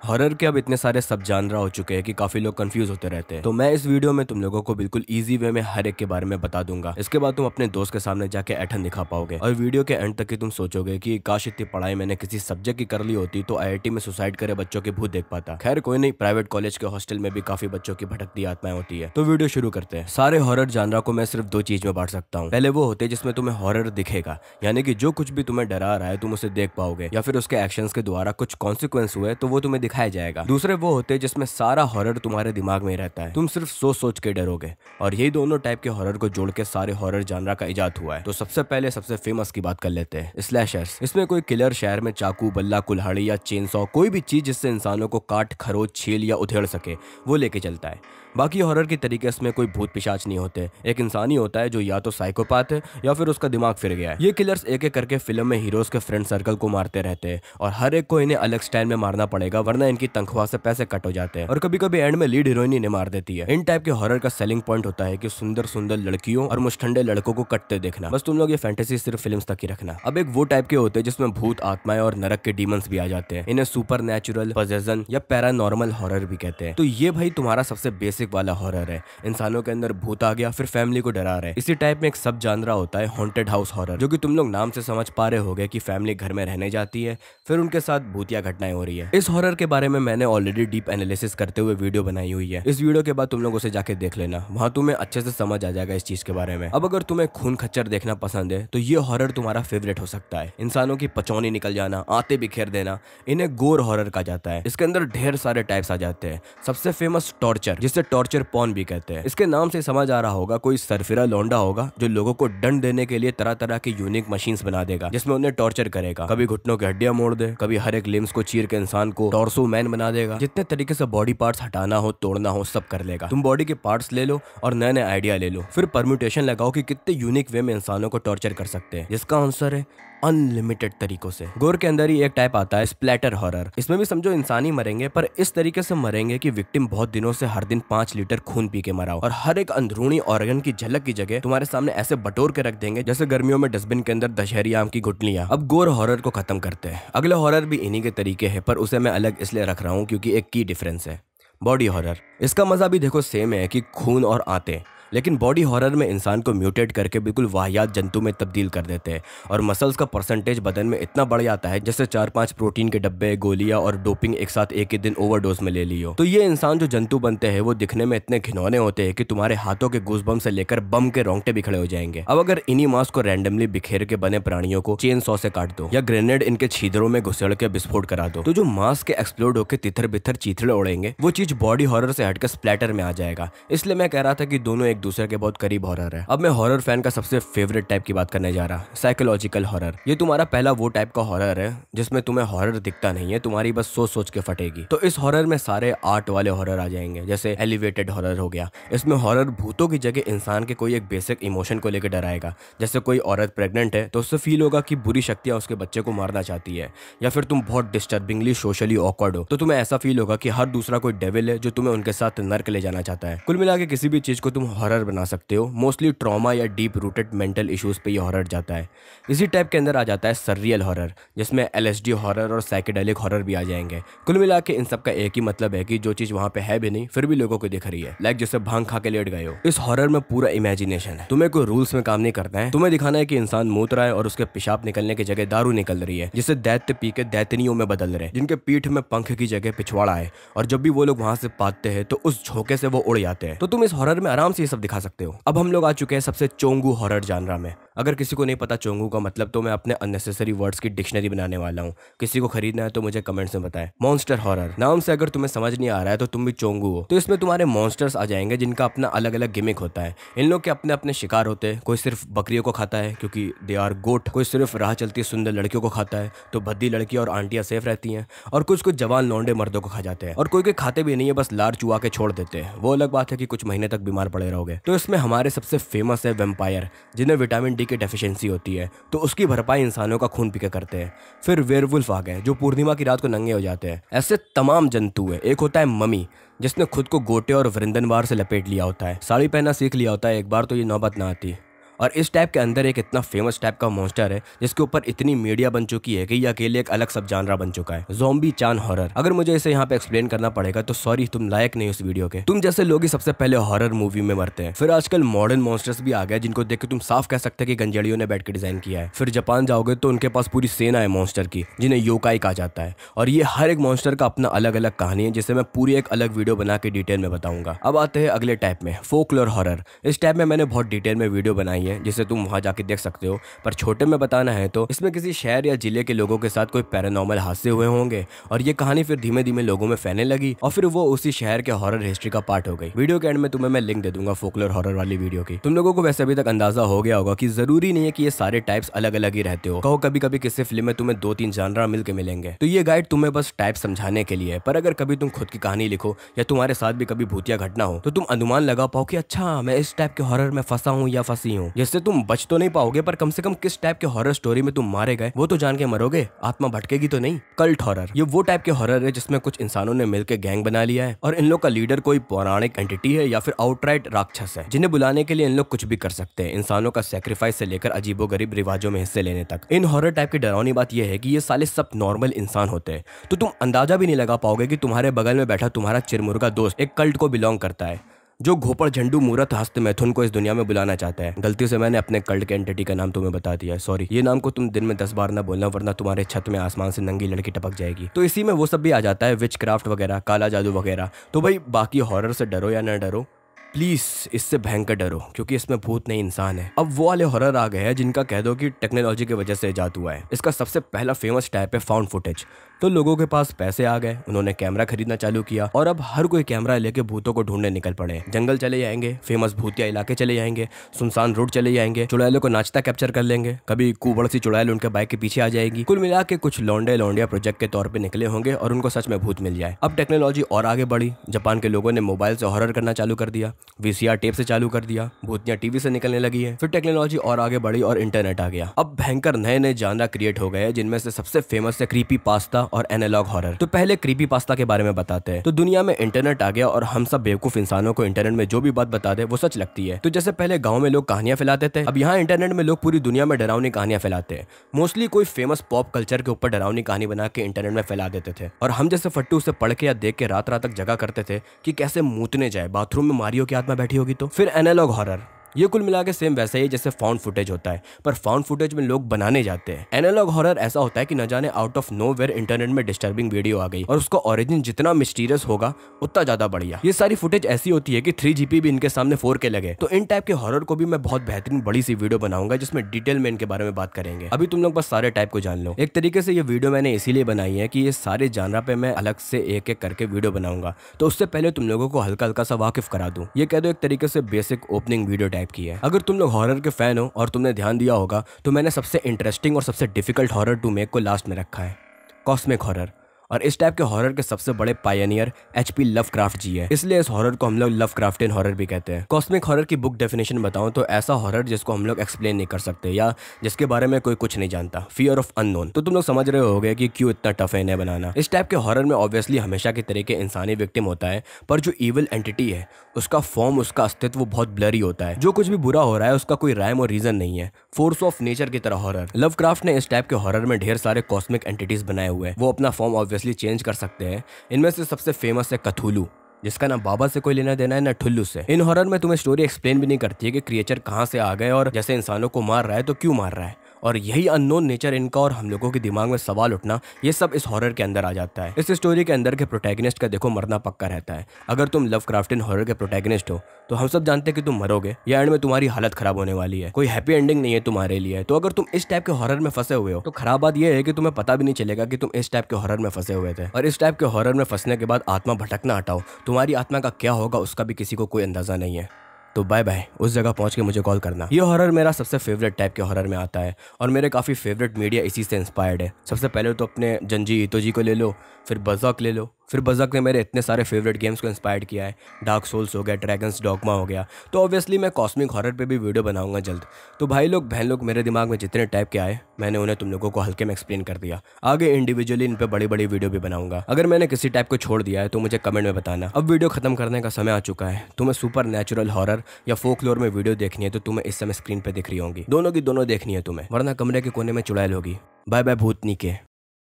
Horror के अब इतने सारे सब जानरा हो चुके हैं कि काफी लोग कंफ्यूज होते रहते हैं। तो मैं इस वीडियो में तुम लोगों को बिल्कुल इजी वे में हर एक के बारे में बता दूंगा। इसके बाद तुम अपने दोस्त के सामने जाके ऐठन दिखा पाओगे और वीडियो के एंड तक ही तुम सोचोगे कि काश इतनी पढ़ाई मैंने किसी सब्जेक्ट की कर ली होती तो आईआईटी में सुसाइड करे बच्चों के भूत देख पाता। खैर कोई नहीं, प्राइवेट कॉलेज के हॉस्टल में भी काफी बच्चों की भटकती आत्माएं होती है। तो वीडियो शुरू करते हैं। सारे हॉरर जानरा को मैं सिर्फ दो चीज में बांट सकता हूँ। पहले वो होते हैं जिसमें तुम्हें हॉरर दिखेगा, यानी कि जो कुछ भी तुम्हें डरा रहा है तुम उसे देख पाओगे या फिर उसके एक्शंस के द्वारा कुछ कॉन्सिक्वेंस हुए तो वो तुम्हें दिखाया जाएगा। दूसरे वो होते हैं जिसमें सारा हॉरर तुम्हारे दिमाग में रहता है, तुम सिर्फ सोच सोच के डरोगे। और यही दोनों टाइप के हॉरर को जोड़ के सारे हॉरर जानरा का इजाद हुआ है। तो सबसे पहले सबसे फेमस की बात कर लेते हैं, स्लैशर्स। इसमें कोई किलर शहर में चाकू, बल्ला, कुल्हाड़ी या चेनसॉ, कोई भी चीज जिससे इंसानों को काट, खरोच, छील या उधेड़ सके वो लेके चलता है। बाकी हॉरर की तरीके इसमें कोई भूत पिशाच नहीं होते, एक इंसान ही होता है जो या तो साइकोपाथ है या फिर उसका दिमाग फिर गया है। ये किलर्स एक एक करके फिल्म में हीरोज के फ्रेंड सर्कल को मारते रहते हैं और हर एक को इन्हें अलग स्टाइल में मारना पड़ेगा वरना इनकी तनख्वाह से पैसे कट हो जाते हैं और कभी कभी एंड में लीड हीरोइन इन्हें मार देती है। इन टाइप के हॉरर का सेलिंग पॉइंट होता है कि सुंदर सुंदर लड़कियों और मुस्ठंडे लड़कों को कटते देखना। बस तुम लोग ये फैंटेसी सिर्फ फिल्म्स तक ही रखना। अब एक वो टाइप के होते हैं जिसमें भूत, आत्माएं और नरक के डीमंस भी आ जाते हैं। इन्हें सुपर नेचुरल, पजेशन या पैरानॉर्मल हॉरर भी कहते हैं। तो ये भाई तुम्हारा सबसे बेसिक वाला हॉरर है, इंसानों के अंदर भूत आ गया फिर फैमिली को डरा रहे। इसी टाइप में एक सब जानरा होता है हॉन्टेड हाउस हॉरर, जो कि तुम लोग नाम से समझ पा रहे होगे कि फैमिली घर में रहने जाती है फिर उनके साथ भूतिया घटनाएं हो रही है। इस हॉरर के बारे में मैंने ऑलरेडी डीप एनालिसिस करते हुए वीडियो बनाई हुई है। इस वीडियो के बाद तुम लोग उसे जाके देख लेना, वहां तुम्हें अच्छे से समझ आ जाएगा इस चीज के बारे में। अब अगर तुम्हें खून खच्चर देखना पसंद है तो ये हॉरर तुम्हारा फेवरेट हो सकता है। इंसानों की पचौनी निकल जाना, आते बिखेर देना, इन्हें गोर हॉरर कहा जाता है। इसके अंदर ढेर सारे टाइप्स आ जाते हैं। सबसे फेमस टॉर्चर, जिसे टॉर्चर पॉर्न भी कहते हैं। इसके नाम से समझ आ रहा होगा कोई सरफिरा लौंडा होगा जो लोगों को दंड देने के लिए तरह तरह की यूनिक मशीन्स बना देगा जिसमें उन्हें टॉर्चर करेगा। कभी घुटनों की हड्डियां मोड़ दे, कभी हर एक लिम्स को चीर के इंसान को टॉर्सो मैन बना देगा। जितने तरीके से बॉडी पार्ट्स हटाना हो, तोड़ना हो, सब कर लेगा। तुम बॉडी के पार्ट्स ले लो और नए नए आइडिया ले लो, फिर परम्यूटेशन लगाओ कि कितने यूनिक वे में इंसानों को टॉर्चर कर सकते हैं, जिसका आंसर है अनलिमिटेड तरीकों से। गोर के अंदर ही एक टाइप आता है स्प्लैटर हॉरर। इसमें भी समझो इंसान ही मरेंगे पर इस तरीके से मरेंगे कि विक्टिम बहुत दिनों से हर दिन 5 लीटर खून पी के मरा हो और हर एक अंदरूनी ऑर्गन की झलक की जगह तुम्हारे सामने ऐसे बटोर के रख देंगे जैसे गर्मियों में डस्टबिन के अंदर दशहरी आम की गुठलियां। अब गोर हॉरर को खत्म करते हैं। अगले हॉरर भी इन्हीं के तरीके है पर उसे मैं अलग इसलिए रख रहा हूँ क्योंकि एक की डिफरेंस है, बॉडी हॉरर। इसका मजा भी देखो सेम है कि खून और आते, लेकिन बॉडी हॉरर में इंसान को म्यूटेट करके बिल्कुल वाहियात जंतु में तब्दील कर देते हैं और मसल्स का परसेंटेज बदन में इतना बढ़ जाता है जैसे 4-5 प्रोटीन के डब्बे, गोलियां और डोपिंग एक साथ एक ही दिन ओवरडोज में ले ली हो। तो ये इंसान जो जंतु बनते हैं वो दिखने में इतने घिनौने होते हैं कि तुम्हारे हाथों के गूज़बम्प से लेकर बम के रोंगटे भी खड़े हो जाएंगे। अब अगर इन्हीं मांस को रैंडमली बिखेर के बने प्राणियों को चेन सॉ से काट दो या ग्रेनेड इनके छीदरों में घुसेड़ के विस्फोट करा दो तो जो मांस के एक्सप्लोड होकर तितर बितर चीथड़े उड़ेंगे वो चीज बॉडी हॉरर से हटकर स्प्लैटर में आ जाएगा। इसलिए मैं कह रहा था कि दोनों एक दूसरे के बहुत करीब हॉरर है। अब मैं हॉरर फैन का सबसे फेवरेट टाइप की बात करने जा रहा, साइकोलॉजिकल हॉरर। ये तुम्हारा पहला वो टाइप का हॉरर है जिसमें तुम्हें हॉरर दिखता नहीं है, तुम्हारी बस सोच सोच के फटेगी। तो इस हॉरर में सारे आर्ट वाले हॉरर आ जाएंगे, जैसे एलिवेटेड हॉरर हो गया। इसमें हॉरर भूतों की जगह इंसान के कोई एक बेसिक इमोशन को लेकर डराएगा। जैसे कोई औरत प्रेग्नेंट है तो उससे फील होगा कि बुरी शक्तियां उसके बच्चे को मारना चाहती है, या फिर तुम बहुत डिस्टर्बिंगली सोशली ऑकवर्ड हो तो तुम्हें ऐसा फील होगा कि हर दूसरा कोई डेविल है जो तुम्हें उनके साथ नर्क ले जाना चाहता है। कुल मिला के किसी भी चीज को तुम हॉरर बना सकते हो। मोस्टली ट्रॉमा या डीप रूटेड मेंटल इश्यूज पे ये हॉरर जाता है। इसी टाइप के अंदर आ जाता है सररियल हॉरर, जिसमें एलएसडी हॉरर और साइकेडेलिक हॉरर भी आ जाएंगे। कुल मिला के इन सब का एक ही मतलब है कि जो चीज वहां पे है भी नहीं फिर भी लोगों को दिख रही है, लाइक जैसे भांग खा के लेट गए हो। इस हॉरर में पूरा इमेजिनेशन है, तुम्हें कोई रूल्स में काम नहीं करना है। तुम्हें दिखाना है कि इंसान मूत रहा है और उसके पेशाब निकलने की जगह दारू निकल रही है, जिसे दैत्य पी के दैतनियों में बदल रहे, जिनके पीठ में पंख की जगह पिछवाड़ा है और जब भी वो लोग वहां से पाते हैं तो उस झोंके से वो उड़ जाते हैं। तो तुम इस हॉरर में आराम से ये सब दिखा सकते हो। अब हम लोग आ चुके हैं सबसे चोंगू हॉरर जानरा में। अगर किसी को नहीं पता चोंगू का मतलब तो मैं अपने अननेसेसरी वर्ड्स की डिक्शनरी बनाने वाला हूँ। किसी को खरीदना है तो मुझे कमेंट्स में बताएं। मॉन्स्टर हॉरर, नाम से अगर तुम्हें समझ नहीं आ रहा है तो तुम भी चोंगू हो। तो इसमें तुम्हारे मॉन्स्टर्स आ जाएंगे जिनका अपना अलग अलग गिमिक होता है। इन लोग के अपने अपने शिकार होते हैं। कोई सिर्फ बकरियों को खाता है क्योंकि दे आर गोट, कोई सिर्फ राह चलती सुंदर लड़कियों को खाता है तो भद्दी लड़की और आंटियां सेफ रहती हैं, और कुछ कुछ जवान लौंडे मर्दों को खा जाते हैं, और कोई खाते भी नहीं है, बस लार चुआ के छोड़ देते हैं। वो अलग बात है कि कुछ महीने तक बीमार पड़े रहोगे। तो इसमें हमारे सबसे फेमस है वेम्पायर, जिन्हें विटामिन डी की डेफिशिएंसी होती है तो उसकी भरपाई इंसानों का खून पीकर करते हैं। फिर वेयरवुल्फ आ गए जो पूर्णिमा की रात को नंगे हो जाते हैं। ऐसे तमाम जंतु है। एक होता है मम्मी, जिसने खुद को गोटे और वृंदनवार से लपेट लिया होता है, साड़ी पहनना सीख लिया होता है एक बार तो ये नौबत ना आती। और इस टाइप के अंदर एक इतना फेमस टाइप का मॉन्स्टर है जिसके ऊपर इतनी मीडिया बन चुकी है कि ये अकेले एक अलग सब जानरा बन चुका है, ज़ॉम्बी चान हॉरर। अगर मुझे इसे यहाँ पे एक्सप्लेन करना पड़ेगा तो सॉरी, तुम लायक नहीं उस वीडियो के। तुम जैसे लोग ही सबसे पहले हॉरर मूवी में मरते हैं, फिर आजकल मॉडर्न मॉन्स्टर्स भी आ गए जिनको देख के तुम साफ कह सकते हैं कि गंजेड़ियों ने बैठ के डिजाइन किया है। फिर जापान जाओगे तो उनके पास पूरी सेना है मॉन्स्टर की जिन्हें योकाई कहा जाता है, और ये हर एक मॉन्स्टर का अपना अलग अलग कहानी है जिसे मैं पूरी एक अलग वीडियो बना के डिटेल में बताऊंगा। अब आते हैं अगले टाइप में, फोकलोर हॉरर। इस टाइप में मैंने बहुत डिटेल में वीडियो बनाई है जिसे तुम वहां जाके देख सकते हो, पर छोटे में बताना है तो इसमें किसी शहर या जिले के लोगों के साथ कोई पैरानॉर्मल हादसे हुए होंगे और ये कहानी फिर धीमे धीमे लोगों में फैलने लगी और फिर वो उसी शहर के हॉरर हिस्ट्री का पार्ट हो गई। वीडियो के एंड में तुम्हें मैं लिंक दे दूंगा फोकलोर हॉरर वाली वीडियो की। तुम लोगों को वैसे अभी तक अंदाजा हो गया होगा कि जरूरी नहीं है कि ये सारे टाइप्स अलग अलग ही रहते हो। कहो कभी कभी किसी फिल्म में तुम्हें 2-3 जानरा मिलकर मिलेंगे, तो ये गाइड तुम्हें बस टाइप समझाने के लिए। पर अगर कभी तुम खुद की कहानी लिखो या तुम्हारे साथ भी कभी भूतिया घटना हो तो तुम अनुमान लगा पाओ कि अच्छा मैं इस टाइप के हॉरर में फंसा हूँ या फंसी हूँ। जिससे तुम बच तो नहीं पाओगे पर कम से कम किस टाइप के हॉरर स्टोरी में तुम मारे गए वो तो जान के मरोगे, आत्मा भटकेगी तो नहीं। कल्ट हॉरर, ये वो टाइप के हॉरर है जिसमें कुछ इंसानों ने मिलकर गैंग बना लिया है और इन लोग का लीडर कोई पौराणिक एंटिटी है या फिर आउटराइट राक्षस है जिन्हें बुलाने के लिए इन लोग कुछ भी कर सकते हैं, इंसानों का सेक्रीफाइस से लेकर अजीबोगरीब रिवाजों में हिस्से लेने तक। इन हॉरर टाइप की डरावनी बात यह है कि ये साले सब नॉर्मल इंसान होते हैं, तो तुम अंदाजा भी नहीं लगा पाओगे कि तुम्हारे बगल में बैठा तुम्हारा चिरमुर्गा दोस्त एक कल्ट को बिलोंग करता है जो घोपड़ झंडू मूरत हस्त मैथुन को इस दुनिया में बुलाना चाहता है। गलती से मैंने अपने कल्ट के एंटिटी का नाम तुम्हें बता दिया है, सॉरी। ये नाम को तुम दिन में 10 बार ना बोलना वरना तुम्हारे छत में आसमान से नंगी लड़की टपक जाएगी। तो इसी में वो सब भी आ जाता है, विच क्राफ्ट वगैरह, काला जादू वगैरह। तो भाई बाकी हॉरर से डरो या ना डरो, प्लीज इससे भयंकर डरो क्योंकि इसमें भूत नहीं इंसान है। अब वो वाले हॉरर आ गए हैं जिनका कह दो कि टेक्नोलॉजी की वजह से इजाद हुआ है। इसका सबसे पहला फेमस टाइप है फाउंड फुटेज। तो लोगों के पास पैसे आ गए, उन्होंने कैमरा खरीदना चालू किया और अब हर कोई कैमरा लेके भूतों को ढूंढने निकल पड़े। जंगल चले जाएंगे, फेमस भूतिया इलाके चले जाएंगे, सुनसान रोड चले जाएंगे, चुड़ैलों को नाचता कैप्चर कर लेंगे, कभी कुबड़ सी चुड़ैल उनके बाइक के पीछे आ जाएगी। कुल मिला के कुछ लौंडिया प्रोजेक्ट के तौर पर निकले होंगे और उनको सच में भूत मिल जाए। अब टेक्नोलॉजी और आगे बढ़ी, जापान के लोगों ने मोबाइल से हॉरर करना चालू कर दिया, VCR टेप से चालू कर दिया, भूतियां टीवी से निकलने लगी है। फिर टेक्नोलॉजी और आगे बढ़ी और इंटरनेट आ गया। अब भयंकर नए नए जानरा क्रिएट हो गए जिनमें से सबसे फेमस है क्रीपी पास्ता और एनालॉग हॉरर। तो पहले क्रीपी पास्ता के बारे में बताते हैं। तो दुनिया में इंटरनेट आ गया और हम सब बेवकूफ इंसानों को इंटरनेट में जो भी बात बता दे वो सच लगती है। तो जैसे पहले गांव में लोग कहानियां फैलाते थे, अब यहाँ इंटरनेट में लोग पूरी दुनिया में डरावनी कहानियां फैलाते हैं। मोस्टली कोई फेमस पॉप कल्चर के ऊपर डरावनी कहानी बना के इंटरनेट में फैला देते थे और हम जैसे फट्टू उसे पढ़ के या देख के रात रात तक जगा करते थे कि कैसे मूतने जाए, बाथरूम में मारियो की आत्मा बैठी होगी। तो फिर एनालॉग हॉरर, ये कुल मिला के सेम वैसा ही जैसे फाउंड फुटेज होता है, पर फाउंड फुटेज में लोग बनाने जाते हैं। एनालॉग हॉरर ऐसा होता है कि न जाने आउट ऑफ नोवेयर इंटरनेट में डिस्टर्बिंग वीडियो आ गई और उसका ओरिजिन जितना मिस्टीरियस होगा उतना ज्यादा बढ़िया। ये सारी फुटेज ऐसी होती है कि 3GP भी इनके सामने 4K लगे। तो इन टाइप के हॉरर को भी मैं बहुत बेहतरीन बड़ी सी वीडियो बनाऊंगा जिसमें डिटेल में इनके बारे में बात करेंगे। अभी तुम लोग बस सारे टाइप को जान लो। एक तरीके से ये वीडियो मैंने इसीलिए बनाई है कि ये सारे जानरा पे मैं अलग से एक एक करके वीडियो बनाऊंगा, तो उससे पहले तुम लोगों को हल्का हल्का सा वाकिफ करा दूं। ये कह दो एक तरीके से बेसिक ओपनिंग वीडियो टाइप की है। अगर तुम हॉरर के फैन हो और तुमने ध्यान दिया होगा तो मैंने सबसे इंटरेस्टिंग और सबसे डिफिकल्ट हॉरर टू मेक को लास्ट में रखा है, कॉस्मिक हॉरर। और इस टाइप के हॉरर के सबसे बड़े पायनियर HP लवक्राफ्ट जी है, इसलिए इस हॉरर को हम लोग लवक्राफ्टियन हॉरर भी कहते हैं। कॉस्मिक हॉरर की बुक डेफिनेशन बताऊं तो ऐसा हॉरर जिसको हम लोग एक्सप्लेन नहीं कर सकते या जिसके बारे में कोई कुछ नहीं जानता, फियर ऑफ अननोन। तो तुम लोग समझ रहे होगे कि क्यों इतना टफ है इन्हें बनाना। इस टाइप के हॉरर में ऑब्वियसली हमेशा की तरह के इंसानी विक्टिम होता है, पर जो इविल एंटिटी है उसका फॉर्म, उसका अस्तित्व बहुत ब्लरी होता है। जो कुछ भी बुरा हो रहा है उसका कोई राइम और रीजन नहीं है, फोर्स ऑफ नेचर की तरह हॉरर। लवक्राफ्ट ने इस टाइप के हॉरर में ढेर सारे कॉस्मिक एंटिटीज बनाए हुए हैं। वो अपना फॉर्म ऑब्वियसली चेंज कर सकते हैं। इनमें से सबसे फेमस है कथुलू, जिसका ना बाबा से कोई लेना देना है ना ठुल्लू से। इन हॉरर में तुम्हें स्टोरी एक्सप्लेन भी नहीं करती है कि क्रिएचर कहां से आ गए और जैसे इंसानों को मार रहा है तो क्यों मार रहा है, और यही अननोन नेचर इनका और हम लोगों के दिमाग में सवाल उठना, ये सब इस हॉरर के अंदर आ जाता है। इस स्टोरी के अंदर के प्रोटैगनिस्ट का देखो मरना पक्का रहता है। अगर तुम लवक्राफ्टियन हॉरर के प्रोटैगनिस्ट हो तो हम सब जानते हैं कि तुम मरोगे या एंड में तुम्हारी हालत खराब होने वाली है, कोई हैप्पी एंडिंग नहीं है तुम्हारे लिए। तो अगर तुम इस टाइप के हॉरर में फंसे हुए हो तो खराब बात यह है कि तुम्हें पता भी नहीं चलेगा कि तुम इस टाइप के हॉरर में फंसे हुए थे। और इस टाइप के हॉरर में फंसने के बाद आत्मा भटकना हटाओ, तुम्हारी आत्मा का क्या होगा उसका भी किसी को कोई अंदाजा नहीं है। तो बाय बाय, उस जगह पहुंच के मुझे कॉल करना। ये हॉरर मेरा सबसे फेवरेट टाइप के हॉरर में आता है और मेरे काफ़ी फेवरेट मीडिया इसी से इंस्पायर्ड है। सबसे पहले तो अपने जंजी ईतो जी को ले लो, फिर बज़ॉक ले लो, फिर बज़क ने मेरे इतने सारे फेवरेट गेम्स को इंस्पायर्ड किया है। डार्क सोल्स हो गया, ड्रैगन्स डॉगमा हो गया। तो ऑब्वियसली मैं कॉस्मिक हॉरर पे भी वीडियो बनाऊंगा जल्द। तो भाई लोग बहन लोग, मेरे दिमाग में जितने टाइप के आए मैंने उन्हें तुम लोगों को हल्के में एक्सप्लेन कर दिया। आगे इंडिविजुअली इन पे बड़ी बड़ी वीडियो भी बनाऊंगा। अगर मैंने किसी टाइप को छोड़ दिया है तो मुझे कमेंट में बताना। अब वीडियो खत्म करने का समय आ चुका है। तुम्हें सुपर नेचुरल हॉरर या फोकलोर में वीडियो देखनी है तो तुम्हें इस समय स्क्रीन पे दिख रही होंगी। दोनों की दोनों देखनी है तुम्हें, वरना कमरे के कोने में चुड़ैल होगी। बाय बाय भूतनी के।